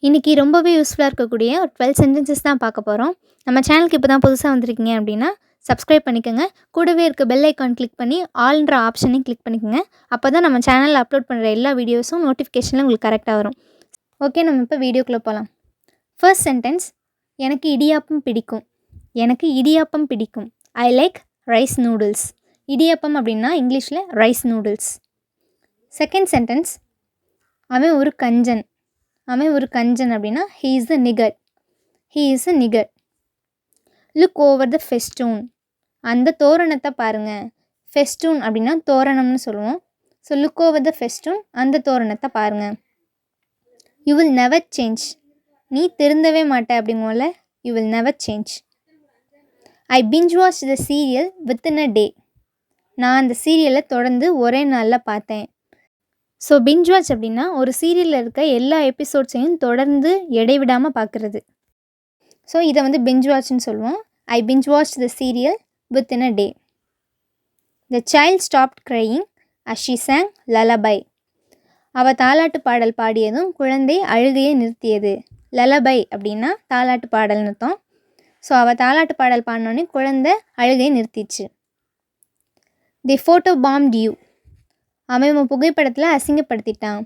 இன்றைக்கி ரொம்பவே யூஸ்ஃபுல்லாக இருக்கக்கூடிய ஒரு 12 சென்டென்சஸ் தான் பார்க்க போகிறோம். நம்ம சேனலுக்கு இப்போ தான் புதுசாக வந்திருக்கீங்க அப்படின்னா சப்ஸ்கிரைப் பண்ணிக்கோங்க. கூடவே இருக்க பெல் ஐக்கான் கிளிக் பண்ணி ஆல்ன்ற ஆப்ஷனையும் கிளிக் பண்ணிக்கோங்க. அப்போ தான் நம்ம சேனலில் அப்லோட் பண்ணுற எல்லா வீடியோஸும் நோட்டிஃபிகேஷனில் உங்களுக்கு கரெக்டாக வரும். ஓகே, நம்ம இப்போ வீடியோக்குள்ளே போகலாம். ஃபர்ஸ்ட் சென்டென்ஸ், எனக்கு இடியாப்பம் பிடிக்கும். எனக்கு இடியாப்பம் பிடிக்கும். I like rice noodles. Idiyappam அப்படின்னா இங்கிலீஷில் ரைஸ் நூடுல்ஸ். செகண்ட் சென்டென்ஸ், அவன் ஒரு கஞ்சன். அவன் ஒரு கஞ்சன் அப்படின்னா ஹீ இஸ் அ நிகர். He is a niggard. Look over the festoon. அந்த தோரணத்தை பாருங்கள். ஃபெஸ்டூன் அப்படின்னா தோரணம்னு சொல்லுவோம். So look over the festoon, அந்த தோரணத்தை பாருங்கள். You will never change. நீ திருந்தவே மாட்ட அப்படிங்குவோம்ல, you will never change. I binge watch the serial within a day. நான் அந்த சீரியலை தொடர்ந்து ஒரே நாளில் பார்த்தேன். ஸோ பிஞ்ச் வாட்ச் அப்படின்னா ஒரு சீரியலில் இருக்க எல்லா எபிசோட்ஸையும் தொடர்ந்து இடைவிடாமல் பார்க்குறது. ஸோ இதை வந்து பிஞ்ச் வாட்ச்னு சொல்லுவோம். I binge watch the serial within a day. The child stopped crying as she sang lullaby. அவள் தாலாட்டு பாடல் பாடியதும் குழந்தை அழுகையை நிறுத்தியது. லலபை அப்படின்னா தாலாட்டு பாடல்னு அர்த்தம். ஸோ அவள் தாலாட்டு பாடல் பாடினோடனே குழந்தை அழுகையை நிறுத்திச்சு. The photo பாம்ட் you. அவன் புகைப்படத்தில் அசிங்கப்படுத்திட்டான்.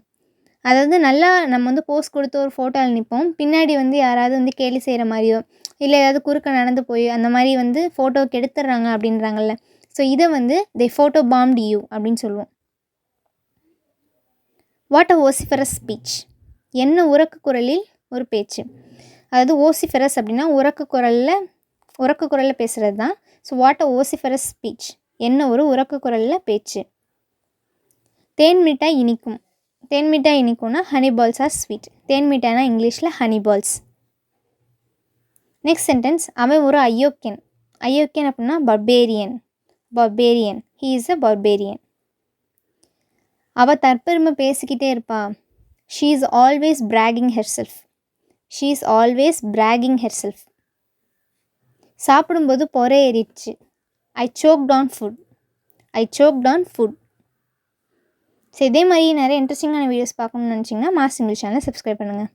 அதாவது நல்லா நம்ம வந்து போஸ் கொடுத்து ஒரு ஃபோட்டோவில் நிற்போம், பின்னாடி வந்து யாராவது வந்து கேலி செய்கிற மாதிரியோ இல்லை ஏதாவது குறுக்க நடந்து போய் அந்த மாதிரி வந்து ஃபோட்டோவுக்கு எடுத்துடுறாங்க அப்படின்றாங்கல்ல. ஸோ இதை வந்து தி ஃபோட்டோ பாம்ட் யூ அப்படின்னு சொல்லுவோம். What a vociferous speech. என்ன உரக்க குரலில் ஒரு பேச்சு. அதாவது vociferous அப்படின்னா உரக்க குரலில் பேசுகிறது தான். So what a vociferous speech, என்ன ஒரு உரக்க குரலில் பேச்சு. தேன் மிட்டாய் இனிக்கும். தேன் மிட்டாய் இனிக்கும்னா ஹனி பால்ஸ் ஆர் ஸ்வீட். தேன் மிட்டாய்னா இங்கிலீஷில் ஹனி பால்ஸ். நெக்ஸ்ட் சென்டென்ஸ், அவன் ஒரு அயோக்கியன். அயோக்கியன் அப்படின்னா பர்பேரியன். பர்பேரியன், ஹீ இஸ் அ பர்பேரியன். அவள் தற்பெருமை பேசிக்கிட்டே இருப்பா. She is always bragging herself. She is always bragging herself. சாப்பிடும்போது பொறை ஏறிடுச்சு. I choked on food. I choked on food. So இதே மாதிரி நிறைய இன்ட்ரெஸ்டிங்கான வீடியோஸ் பார்க்கணுன்னு நினச்சிங்கன்னா மாஸ்டர் இங்கிலீஷ் சேனலை சப்ஸ்கிரைப் பண்ணுங்கள்.